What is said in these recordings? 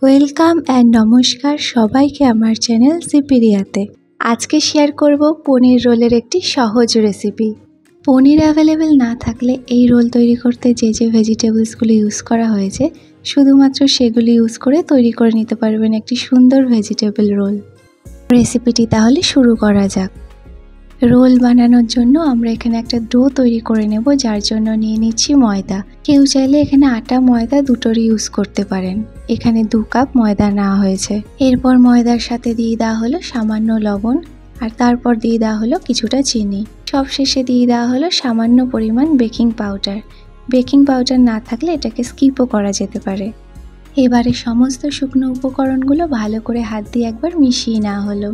Welcome and নমস্কার সবাইকে আমার চ্যানেল সিপিরিয়াতে। আজকে শেয়ার করব পনির রোলের একটি সহজ রেসিপি। পনির অ্যাভেলেবেল না থাকলে এই রোল তৈরি করতে যে ভেজিটেবলসগুলো ইউজ করা হয়েছে শুধুমাত্র সেগুলি ইউজ করে তৈরি করে নিতে পারবেন একটি সুন্দর ভেজিটেবল রোল। রেসিপিটি তাহলে শুরু করা যাক। রোল বানানোর জন্য আমরা এখানে একটা ডো তৈরি করে নেব, যার জন্য নিয়ে নিচ্ছি ময়দা। কেউ চাইলে এখানে আটা ময়দা দুটোরই ইউজ করতে পারেন। এখানে 2 কাপ ময়দা নেওয়া হয়েছে। এরপর ময়দার সাথে দিয়ে দেওয়া হলো সামান্য লবণ, আর তারপর দিয়ে দেওয়া হলো কিছুটা চিনি। সবশেষে দিয়ে দেওয়া হলো সামান্য পরিমাণ বেকিং পাউডার। বেকিং পাউডার না থাকলে এটাকে স্কিপও করা যেতে পারে। এবারে সমস্ত শুকনো উপকরণগুলো ভালো করে হাত দিয়ে একবার মিশিয়ে নেওয়া হলো।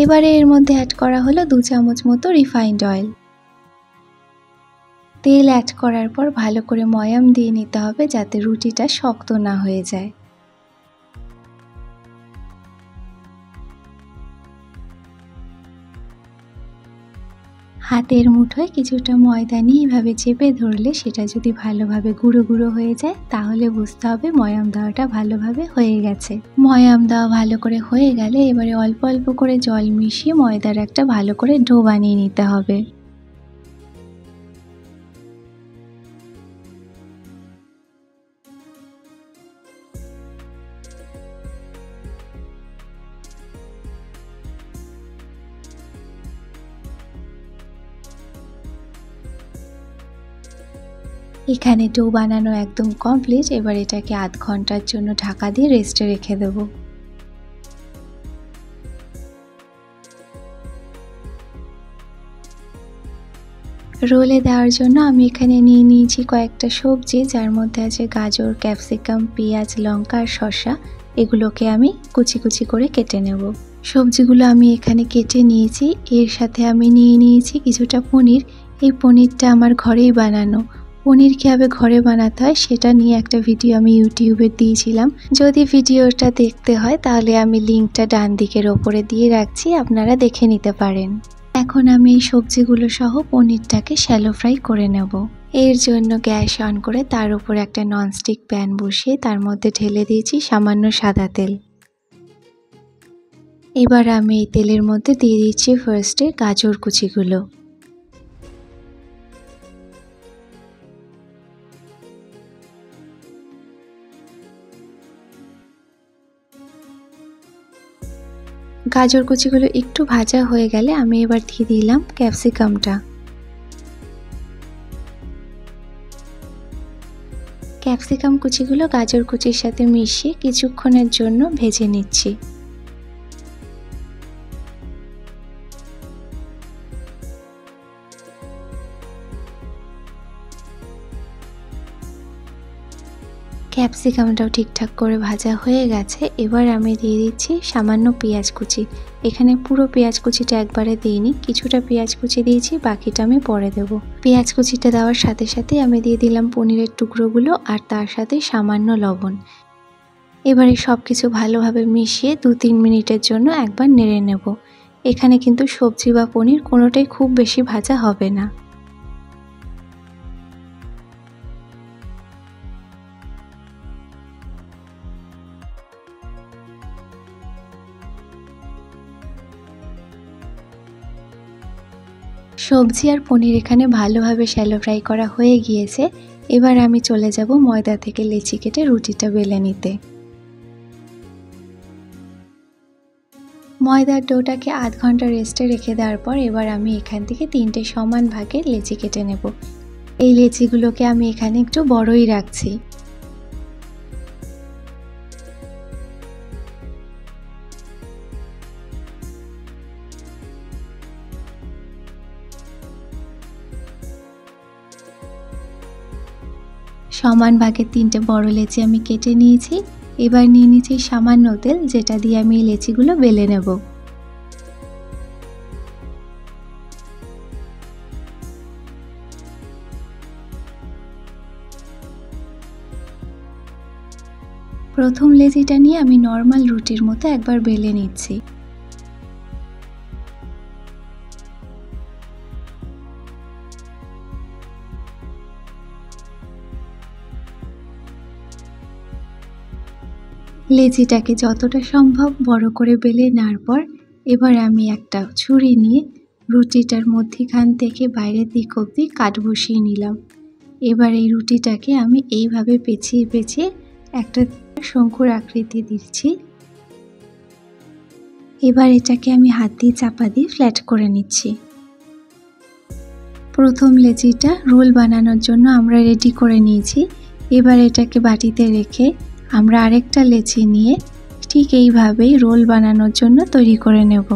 এবারে এর মধ্যে অ্যাড করা হলো 2 চামচ মতো রিফাইন্ড অয়েল। তেল অ্যাড করার পর ভালো করে ময়াম দিয়ে নিতে হবে যাতে রুটিটা শক্ত না হয়ে যায়। হাতের মুঠোয় কিছুটা ময়দা নিয়ে এভাবে চেপে ধরলে সেটা যদি ভালোভাবে গুঁড়ো গুঁড়ো হয়ে যায় তাহলে বুঝতে হবে ময়াম দেওয়াটা ভালোভাবে হয়ে গেছে। ময়াম দেওয়া ভালো করে হয়ে গেলে এবারে অল্প অল্প করে জল মিশিয়ে ময়দার একটা ভালো করে ডো বানিয়ে নিতে হবে। এখানে ডো বানানো একদম কমপ্লিট। এবার এটাকে আধ ঘন্টার জন্য ঢাকা দিয়ে রেস্টে রেখে দেব। রোলে দেওয়ার জন্য আমি এখানে নিয়ে নিয়েছি কয়েকটা সবজি, যার মধ্যে আছে গাজর, ক্যাপসিকাম, পেঁয়াজ, লঙ্কা আর শসা। এগুলোকে আমি কুচি কুচি করে কেটে নেব। সবজিগুলো আমি এখানে কেটে নিয়েছি। এর সাথে আমি নিয়ে নিয়েছি কিছুটা পনির। এই পনিরটা আমার ঘরেই বানানো। পনির কীভাবে ঘরে বানাতে হয় সেটা নিয়ে একটা ভিডিও আমি ইউটিউবে দিয়েছিলাম। যদি ভিডিওটা দেখতে হয় তাহলে আমি লিঙ্কটা ডান দিকের ওপরে দিয়ে রাখছি, আপনারা দেখে নিতে পারেন। এখন আমি এই সবজিগুলো সহ পনিরটাকে শ্যালো ফ্রাই করে নেব। এর জন্য গ্যাস অন করে তার উপর একটা ননস্টিক প্যান বসিয়ে তার মধ্যে ঢেলে দিয়েছি সামান্য সাদা তেল। এবার আমি এই তেলের মধ্যে দিয়ে দিচ্ছি ফার্স্টে গাজর কুচিগুলো। গাজর কুচিগুলো একটু ভাজা হয়ে গেলে আমি এবার দিয়ে দিলাম ক্যাপসিকামটা। ক্যাপসিকাম কুচিগুলো গাজর কুচির সাথে মিশিয়ে কিছুক্ষণের জন্য ভেজে নিচ্ছি। ক্যাপসিকামটাও ঠিকঠাক করে ভাজা হয়ে গেছে। এবার আমি দিয়ে দিচ্ছি সামান্য পেঁয়াজ কুচি। এখানে পুরো পেঁয়াজ কুচিটা একবারে দিইনি, কিছুটা পেঁয়াজ কুচি দিয়েছি, বাকিটা আমি পরে দেব। পেঁয়াজ কুচিটা দেওয়ার সাথে সাথে আমি দিয়ে দিলাম পনিরের টুকরোগুলো আর তার সাথে সামান্য লবণ। এবারে সব কিছু ভালোভাবে মিশিয়ে 2-3 মিনিটের জন্য একবার নেড়ে নেব। এখানে কিন্তু সবজি বা পনির কোনোটাই খুব বেশি ভাজা হবে না। সবজি আর পনির এখানে ভালোভাবে শ্যালো ফ্রাই করা হয়ে গিয়েছে। এবার আমি চলে যাব ময়দা থেকে লেচি কেটে রুটিটা বেলে নিতে। ময়দার ডোটাকে আধ ঘন্টা রেস্টে রেখে দেওয়ার পর এবার আমি এখান থেকে 3টে সমান ভাগে লেচি কেটে নেব। এই লেচিগুলোকে আমি এখানে একটু বড়ই রাখছি। সমান ভাগে 3টে বড় লেচি আমি কেটে নিয়েছি। এবার নিয়ে নিচ্ছি সামান্য তেল, যেটা দিয়ে আমি লেচিগুলো বেলে নেব। প্রথম লেচিটা নিয়ে আমি নর্মাল রুটির মতো একবার বেলে নিচ্ছি। লেচিটাকে যতটা সম্ভব বড় করে বেলে নেওয়ার পর এবার আমি একটা ছুরি নিয়ে রুটিটার মধ্যিখান থেকে বাইরের দিক অবধি কাট বসিয়ে নিলাম। এবার এই রুটিটাকে আমি এইভাবে পেঁচিয়ে পেঁচিয়ে একটা শঙ্কুর আকৃতি দিচ্ছি। এবার এটাকে আমি হাত দিয়ে চাপা দিয়ে ফ্ল্যাট করে নিচ্ছি। প্রথম লেচিটা রোল বানানোর জন্য আমরা রেডি করে নিয়েছি। এবার এটাকে বাটিতে রেখে আমরা আরেকটা লেচি নিয়ে ঠিক এইভাবেই রোল বানানোর জন্য তৈরি করে নেব।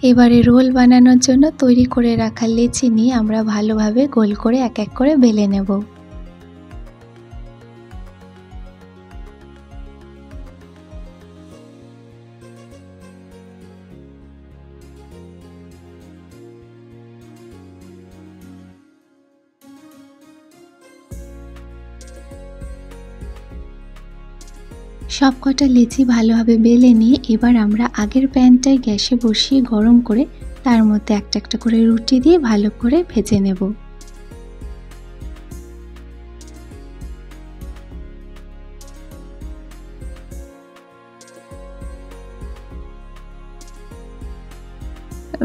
এবারে রোল বানানোর জন্য তৈরি করে রাখা লেচি নিয়ে আমরা ভালোভাবে গোল করে এক এক করে বেলে নেব। সবকটা লেচি ভালোভাবে বেলে নিয়ে এবার আমরা আগের প্যানটায় গ্যাসে বসিয়ে গরম করে তার মধ্যে একটা একটা করে রুটি দিয়ে ভালো করে ভেজে নেব।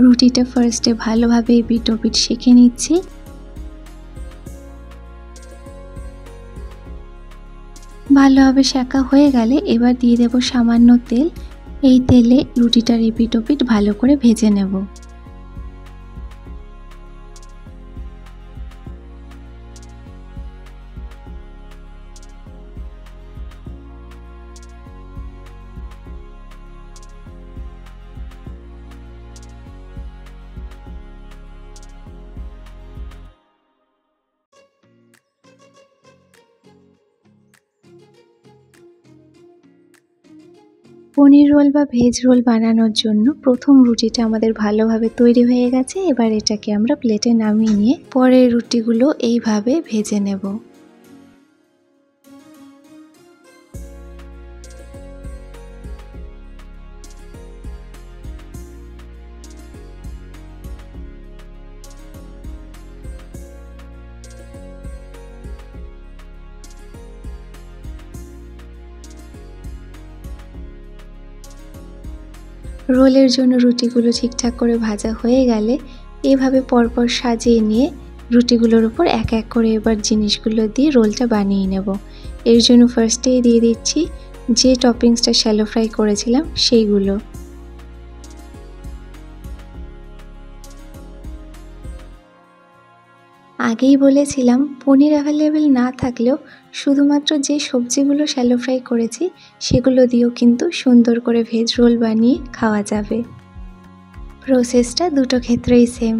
রুটিটা ফার্স্টে ভালোভাবে এপিট ওপিট সেঁকে নিচ্ছি। ভালোভাবে সেঁকা হয়ে গেলে এবার দিয়ে দেব সামান্য তেল। এই তেলে রুটিটার এপিট ওপিট ভালো করে ভেজে নেব। পনির রোল বা ভেজ রোল বানানোর জন্য প্রথম রুটিটা আমাদের ভালোভাবে তৈরি হয়ে গেছে। এবার এটাকে আমরা প্লেটে নামিয়ে নিয়ে পরের রুটিগুলো এইভাবে ভেজে নেব। রোলের জন্য রুটিগুলো ঠিকঠাক করে ভাজা হয়ে গেলে এভাবে পরপর সাজিয়ে নিয়ে রুটিগুলোর উপর এক এক করে এবার জিনিসগুলো দিয়ে রোলটা বানিয়ে নেব। এর জন্য ফার্স্টেই দিয়ে দিচ্ছি যে টপিংসটা শ্যালো ফ্রাই করেছিলাম সেইগুলো। আগেই বলেছিলাম পনির অ্যাভেলেবেল না থাকলেও শুধুমাত্র যে সবজিগুলো শ্যালো ফ্রাই করেছি সেগুলো দিয়েও কিন্তু সুন্দর করে ভেজ রোল বানিয়ে খাওয়া যাবে। প্রসেসটা দুটো ক্ষেত্রেই সেম।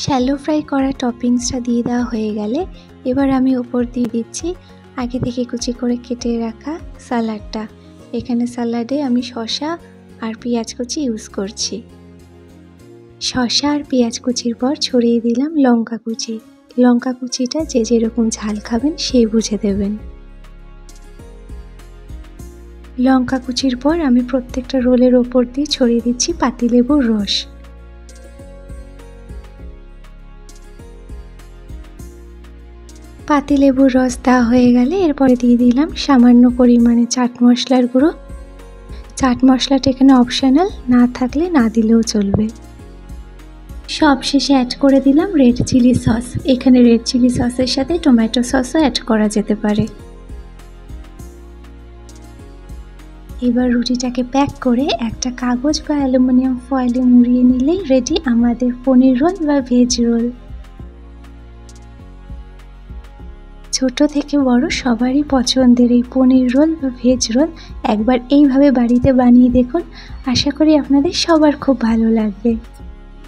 শ্যালো ফ্রাই করা টপিংসটা দিয়ে দেওয়া হয়ে গেলে এবার আমি ওপর দিয়ে দিচ্ছি আগে থেকে কুচি করে কেটে রাখা সালাডটা। এখানে সালাডে আমি শসা আর পেঁয়াজ কুচি ইউজ করছি। শসা আর পেঁয়াজ কুচির পর ছড়িয়ে দিলাম লঙ্কা কুচি। লঙ্কা কুচিটা যে যেরকম ঝাল খাবেন সেই বুঝে দেবেন। লঙ্কা কুচির পর আমি প্রত্যেকটা রোলের ওপর দিয়ে ছড়িয়ে দিচ্ছি পাতিলেবুর রস। পাতিলেবুর রস দেওয়া হয়ে গেলে এরপরে দিয়ে দিলাম সামান্য পরিমাণে চাট মশলার গুঁড়ো। চাট মশলাটা এখানে অপশনাল, না থাকলে না দিলেও চলবে। সব শেষে অ্যাড করে দিলাম রেড চিলি সস। এখানে রেড চিলি সসের সাথে টমেটো সসও অ্যাড করা যেতে পারে। এবার রুটিটাকে প্যাক করে একটা কাগজ বা অ্যালুমিনিয়াম ফয়েলে মুড়িয়ে নিলেই রেডি আমাদের পনির রোল বা ভেজ রোল। ছোট থেকে বড় সবারই পছন্দের এই পনির রোল বা ভেজ রোল একবার এইভাবে বাড়িতে বানিয়ে দেখুন। আশা করি আপনাদের সবার খুব ভালো লাগবে।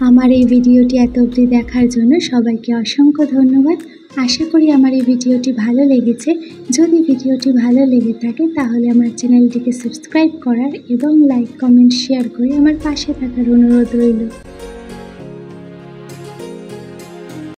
আমার এই ভিডিওটি এত অবধি দেখার জন্য সবাইকে অসংখ্য ধন্যবাদ। আশা করি আমার এই ভিডিওটি ভালো লেগেছে। যদি ভিডিওটি ভালো লেগে থাকে তাহলে আমার চ্যানেলটিকে সাবস্ক্রাইব করার এবং লাইক, কমেন্ট, শেয়ার করে আমার পাশে থাকার অনুরোধ রইল।